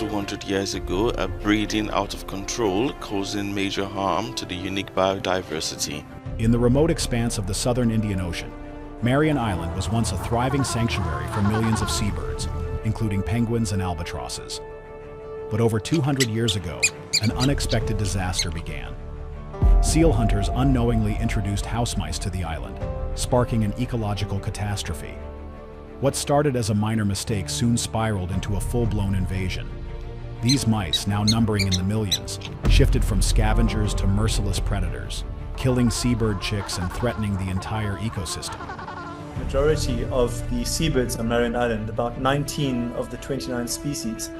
200 years ago are breeding out of control, causing major harm to the unique biodiversity. In the remote expanse of the southern Indian Ocean, Marion Island was once a thriving sanctuary for millions of seabirds, including penguins and albatrosses. But over 200 years ago, an unexpected disaster began. Seal hunters unknowingly introduced house mice to the island, sparking an ecological catastrophe. What started as a minor mistake soon spiraled into a full-blown invasion. These mice, now numbering in the millions, shifted from scavengers to merciless predators, killing seabird chicks and threatening the entire ecosystem. The majority of the seabirds on Marion Island, about 19 of the 29 species,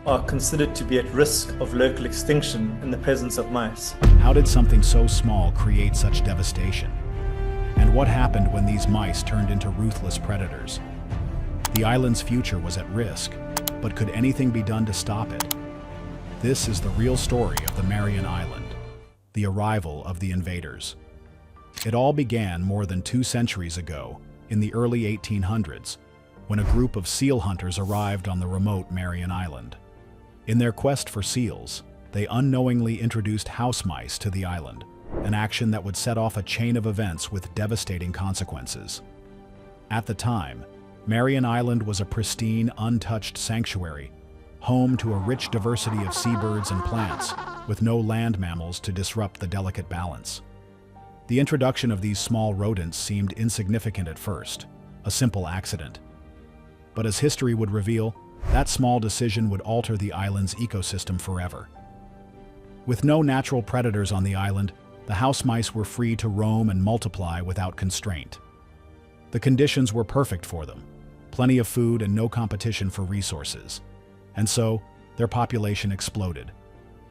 are considered to be at risk of local extinction in the presence of mice. How did something so small create such devastation? And what happened when these mice turned into ruthless predators? The island's future was at risk, but could anything be done to stop it? This is the real story of the Marion Island, the arrival of the invaders. It all began more than 2 centuries ago, in the early 1800s, when a group of seal hunters arrived on the remote Marion Island. In their quest for seals, they unknowingly introduced house mice to the island, an action that would set off a chain of events with devastating consequences. At the time, Marion Island was a pristine, untouched sanctuary, home to a rich diversity of seabirds and plants, with no land mammals to disrupt the delicate balance. The introduction of these small rodents seemed insignificant at first, a simple accident. But as history would reveal, that small decision would alter the island's ecosystem forever. With no natural predators on the island, the house mice were free to roam and multiply without constraint. The conditions were perfect for them, plenty of food and no competition for resources. And so, their population exploded.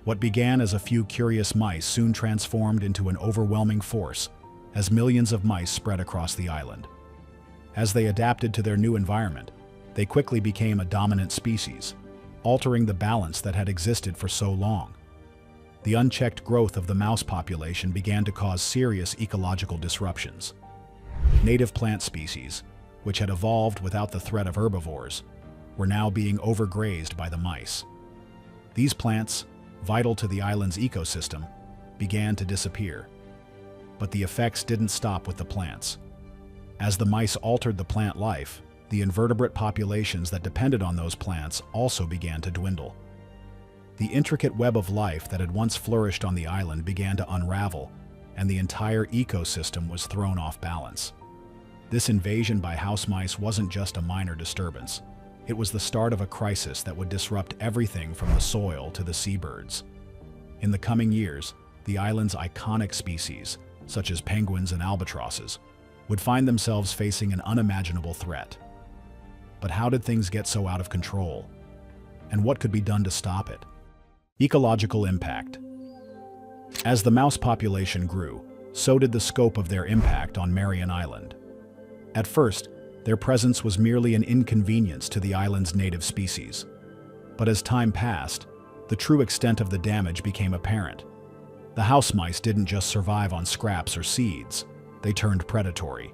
What began as a few curious mice soon transformed into an overwhelming force as millions of mice spread across the island. As they adapted to their new environment, they quickly became a dominant species, altering the balance that had existed for so long. The unchecked growth of the mouse population began to cause serious ecological disruptions. Native plant species, which had evolved without the threat of herbivores, were now being overgrazed by the mice. These plants, vital to the island's ecosystem, began to disappear. But the effects didn't stop with the plants. As the mice altered the plant life, the invertebrate populations that depended on those plants also began to dwindle. The intricate web of life that had once flourished on the island began to unravel, and the entire ecosystem was thrown off balance. This invasion by house mice wasn't just a minor disturbance. It was the start of a crisis that would disrupt everything from the soil to the seabirds. In the coming years, the island's iconic species, such as penguins and albatrosses, would find themselves facing an unimaginable threat. But how did things get so out of control? And what could be done to stop it? Ecological impact. As the mouse population grew, so did the scope of their impact on Marion Island. At first, their presence was merely an inconvenience to the island's native species. But as time passed, the true extent of the damage became apparent. The house mice didn't just survive on scraps or seeds, they turned predatory.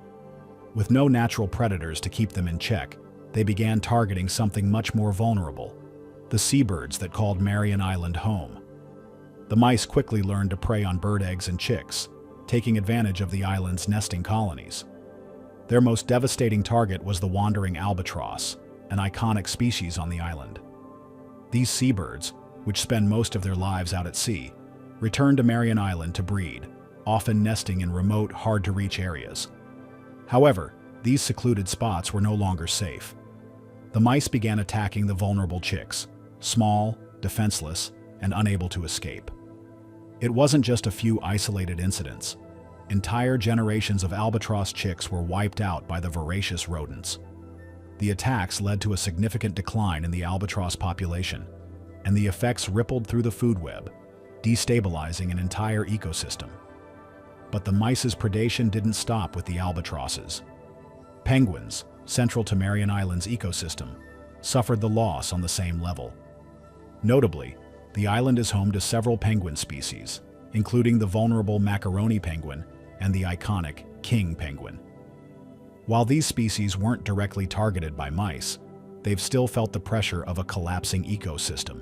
With no natural predators to keep them in check, they began targeting something much more vulnerable: the seabirds that called Marion Island home. The mice quickly learned to prey on bird eggs and chicks, taking advantage of the island's nesting colonies. Their most devastating target was the wandering albatross, an iconic species on the island. These seabirds, which spend most of their lives out at sea, returned to Marion Island to breed, often nesting in remote, hard-to-reach areas. However, these secluded spots were no longer safe. The mice began attacking the vulnerable chicks, small, defenseless, and unable to escape. It wasn't just a few isolated incidents. Entire generations of albatross chicks were wiped out by the voracious rodents. The attacks led to a significant decline in the albatross population, and the effects rippled through the food web, destabilizing an entire ecosystem. But the mice's predation didn't stop with the albatrosses. Penguins, central to Marion Island's ecosystem, suffered the loss on the same level. Notably, the island is home to several penguin species, including the vulnerable macaroni penguin and the iconic king penguin. While these species weren't directly targeted by mice, they've still felt the pressure of a collapsing ecosystem.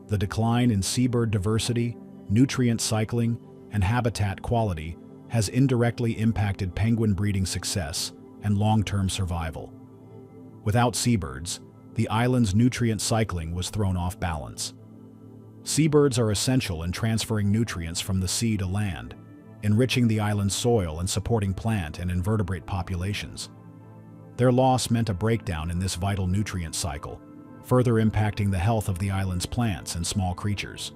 The decline in seabird diversity, nutrient cycling, and habitat quality has indirectly impacted penguin breeding success and long-term survival. Without seabirds, the island's nutrient cycling was thrown off balance. Seabirds are essential in transferring nutrients from the sea to land, enriching the island's soil and supporting plant and invertebrate populations. Their loss meant a breakdown in this vital nutrient cycle, further impacting the health of the island's plants and small creatures.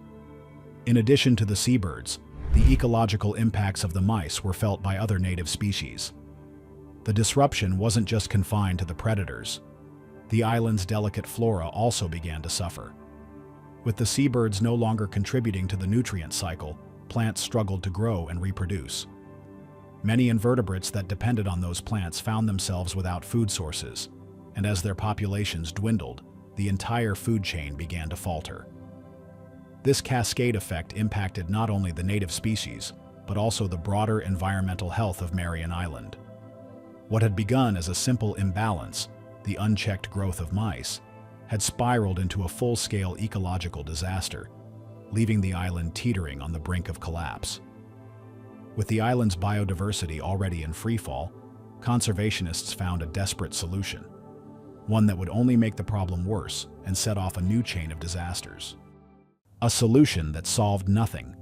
In addition to the seabirds, the ecological impacts of the mice were felt by other native species. The disruption wasn't just confined to the predators. The island's delicate flora also began to suffer. With the seabirds no longer contributing to the nutrient cycle, plants struggled to grow and reproduce. Many invertebrates that depended on those plants found themselves without food sources, and as their populations dwindled, the entire food chain began to falter. This cascade effect impacted not only the native species, but also the broader environmental health of Marion Island. What had begun as a simple imbalance, the unchecked growth of mice, had spiraled into a full-scale ecological disaster, leaving the island teetering on the brink of collapse. With the island's biodiversity already in freefall, conservationists found a desperate solution, one that would only make the problem worse and set off a new chain of disasters. A solution that solved nothing.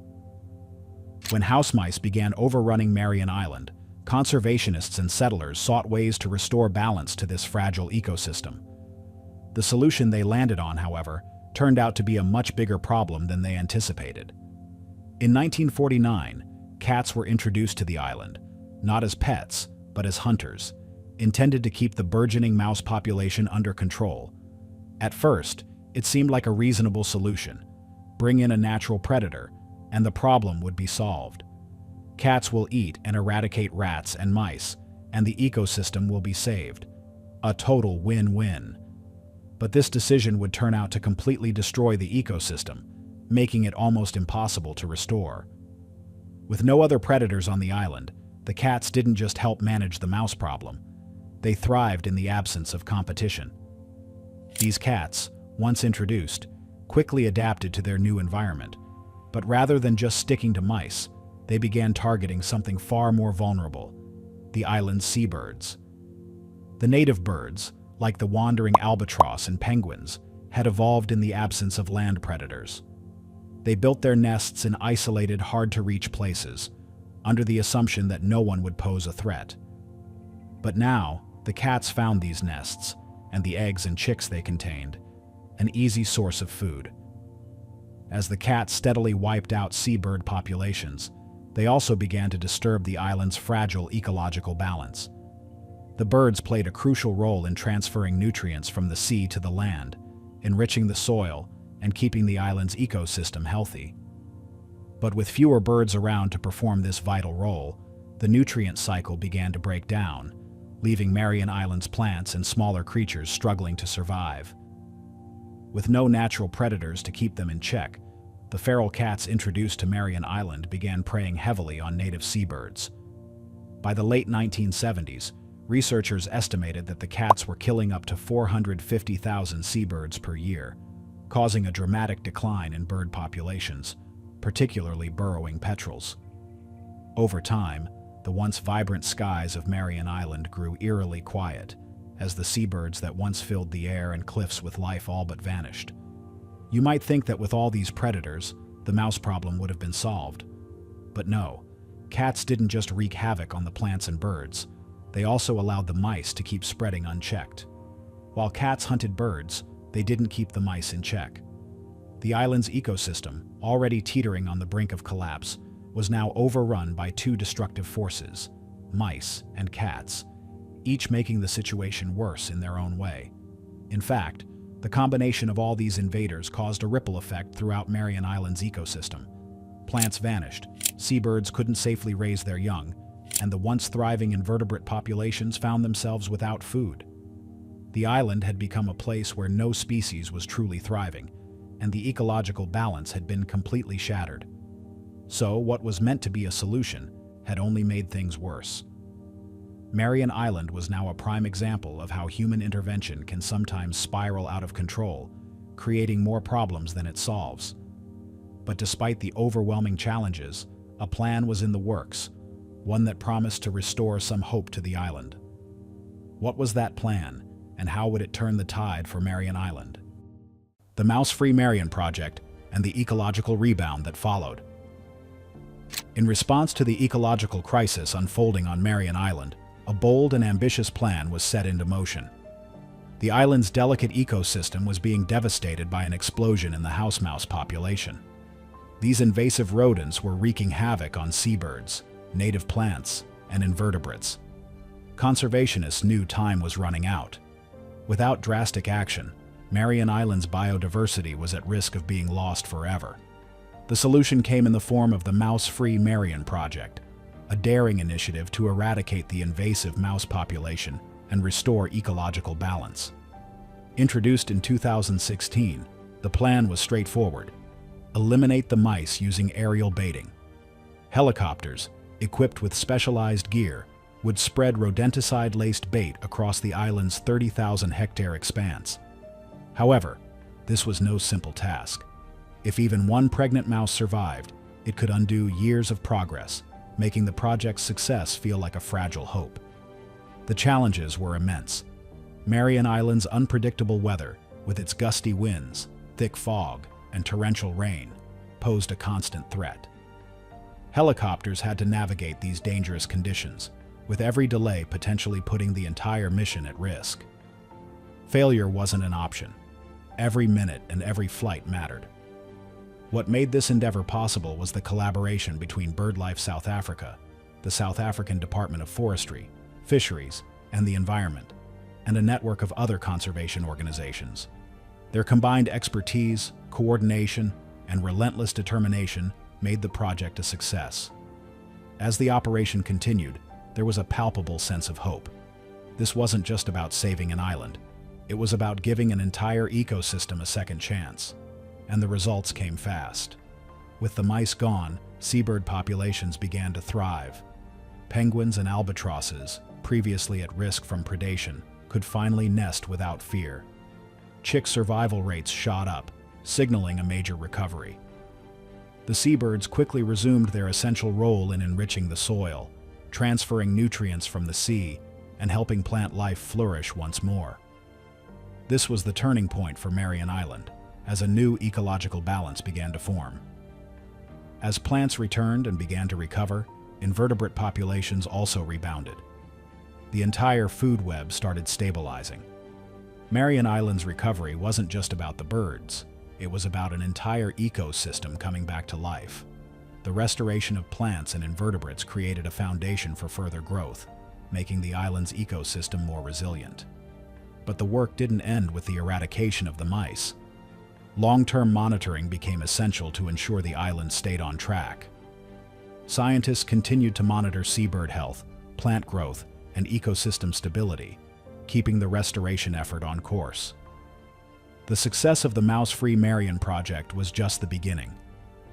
When house mice began overrunning Marion Island, conservationists and settlers sought ways to restore balance to this fragile ecosystem. The solution they landed on, however, turned out to be a much bigger problem than they anticipated. In 1949, cats were introduced to the island, not as pets, but as hunters, intended to keep the burgeoning mouse population under control. At first, it seemed like a reasonable solution. Bring in a natural predator, and the problem would be solved. Cats will eat and eradicate rats and mice, and the ecosystem will be saved. A total win-win. But this decision would turn out to completely destroy the ecosystem, making it almost impossible to restore. With no other predators on the island, the cats didn't just help manage the mouse problem. They thrived in the absence of competition. These cats, once introduced, quickly adapted to their new environment, but rather than just sticking to mice, they began targeting something far more vulnerable: the island's seabirds. The native birds, like the wandering albatross and penguins, had evolved in the absence of land predators. They built their nests in isolated, hard-to-reach places, under the assumption that no one would pose a threat. But now, the cats found these nests, and the eggs and chicks they contained, an easy source of food. As the cats steadily wiped out seabird populations, they also began to disturb the island's fragile ecological balance. The birds played a crucial role in transferring nutrients from the sea to the land, enriching the soil and keeping the island's ecosystem healthy. But with fewer birds around to perform this vital role, the nutrient cycle began to break down, leaving Marion Island's plants and smaller creatures struggling to survive. With no natural predators to keep them in check, the feral cats introduced to Marion Island began preying heavily on native seabirds. By the late 1970s, researchers estimated that the cats were killing up to 450,000 seabirds per year, causing a dramatic decline in bird populations, particularly burrowing petrels. Over time, the once vibrant skies of Marion Island grew eerily quiet, as the seabirds that once filled the air and cliffs with life all but vanished. You might think that with all these predators, the mouse problem would have been solved. But no, cats didn't just wreak havoc on the plants and birds, they also allowed the mice to keep spreading unchecked. While cats hunted birds, they didn't keep the mice in check. The island's ecosystem, already teetering on the brink of collapse, was now overrun by two destructive forces, mice and cats, each making the situation worse in their own way. In fact, the combination of all these invaders caused a ripple effect throughout Marion Island's ecosystem. Plants vanished, seabirds couldn't safely raise their young, and the once thriving invertebrate populations found themselves without food. The island had become a place where no species was truly thriving, and the ecological balance had been completely shattered. So, what was meant to be a solution had only made things worse. Marion Island was now a prime example of how human intervention can sometimes spiral out of control, creating more problems than it solves. But despite the overwhelming challenges, a plan was in the works, one that promised to restore some hope to the island. What was that plan, and how would it turn the tide for Marion Island? The Mouse-Free Marion Project and the ecological rebound that followed. In response to the ecological crisis unfolding on Marion Island, a bold and ambitious plan was set into motion. The island's delicate ecosystem was being devastated by an explosion in the house mouse population. These invasive rodents were wreaking havoc on seabirds, native plants, and invertebrates. Conservationists knew time was running out. Without drastic action, Marion Island's biodiversity was at risk of being lost forever. The solution came in the form of the Mouse-Free Marion Project, a daring initiative to eradicate the invasive mouse population and restore ecological balance. Introduced in 2016, the plan was straightforward: eliminate the mice using aerial baiting. Helicopters, equipped with specialized gear, would spread rodenticide-laced bait across the island's 30,000-hectare expanse. However, this was no simple task. If even one pregnant mouse survived, it could undo years of progress, making the project's success feel like a fragile hope. The challenges were immense. Marion Island's unpredictable weather, with its gusty winds, thick fog, and torrential rain, posed a constant threat. Helicopters had to navigate these dangerous conditions, with every delay potentially putting the entire mission at risk. Failure wasn't an option. Every minute and every flight mattered. What made this endeavor possible was the collaboration between BirdLife South Africa, the South African Department of Forestry, Fisheries, and the Environment, and a network of other conservation organizations. Their combined expertise, coordination, and relentless determination made the project a success. As the operation continued, there was a palpable sense of hope. This wasn't just about saving an island. It was about giving an entire ecosystem a second chance. And the results came fast. With the mice gone, seabird populations began to thrive. Penguins and albatrosses, previously at risk from predation, could finally nest without fear. Chick survival rates shot up, signaling a major recovery. The seabirds quickly resumed their essential role in enriching the soil, transferring nutrients from the sea, and helping plant life flourish once more. This was the turning point for Marion Island, as a new ecological balance began to form. As plants returned and began to recover, invertebrate populations also rebounded. The entire food web started stabilizing. Marion Island's recovery wasn't just about the birds, it was about an entire ecosystem coming back to life. The restoration of plants and invertebrates created a foundation for further growth, making the island's ecosystem more resilient. But the work didn't end with the eradication of the mice. Long-term monitoring became essential to ensure the island stayed on track. Scientists continued to monitor seabird health, plant growth, and ecosystem stability, keeping the restoration effort on course. The success of the Mouse-Free Marion Project was just the beginning.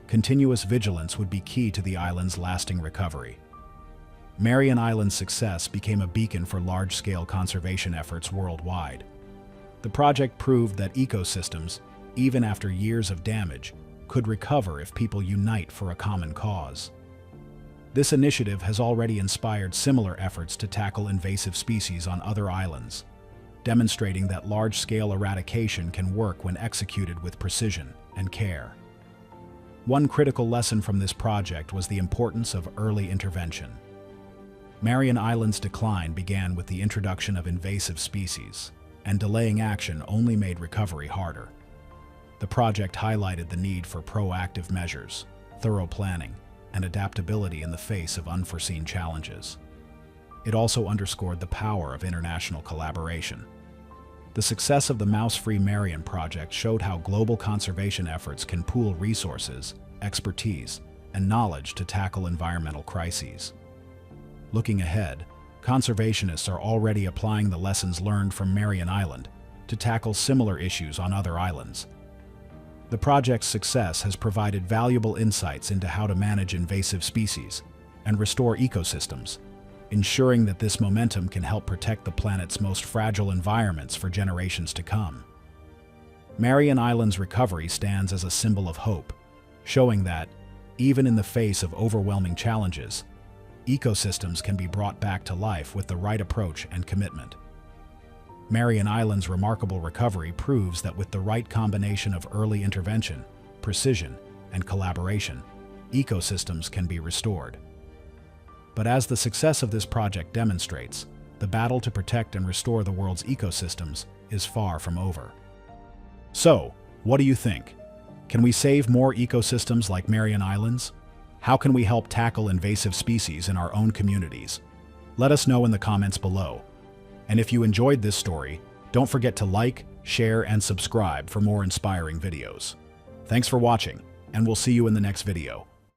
Continuous vigilance would be key to the island's lasting recovery. Marion Island's success became a beacon for large-scale conservation efforts worldwide. The project proved that ecosystems, even after years of damage, could recover if people unite for a common cause. This initiative has already inspired similar efforts to tackle invasive species on other islands, demonstrating that large-scale eradication can work when executed with precision and care. One critical lesson from this project was the importance of early intervention. Marion Island's decline began with the introduction of invasive species, and delaying action only made recovery harder. The project highlighted the need for proactive measures, thorough planning, and adaptability in the face of unforeseen challenges. It also underscored the power of international collaboration. The success of the Mouse-Free Marion Project showed how global conservation efforts can pool resources, expertise, and knowledge to tackle environmental crises. Looking ahead, conservationists are already applying the lessons learned from Marion Island to tackle similar issues on other islands. The project's success has provided valuable insights into how to manage invasive species and restore ecosystems, ensuring that this momentum can help protect the planet's most fragile environments for generations to come. Marion Island's recovery stands as a symbol of hope, showing that, even in the face of overwhelming challenges, ecosystems can be brought back to life with the right approach and commitment. Marion Island's remarkable recovery proves that with the right combination of early intervention, precision, and collaboration, ecosystems can be restored. But as the success of this project demonstrates, the battle to protect and restore the world's ecosystems is far from over. So, what do you think? Can we save more ecosystems like Marion Islands? How can we help tackle invasive species in our own communities? Let us know in the comments below. And if you enjoyed this story, don't forget to like, share, and subscribe for more inspiring videos. Thanks for watching, and we'll see you in the next video.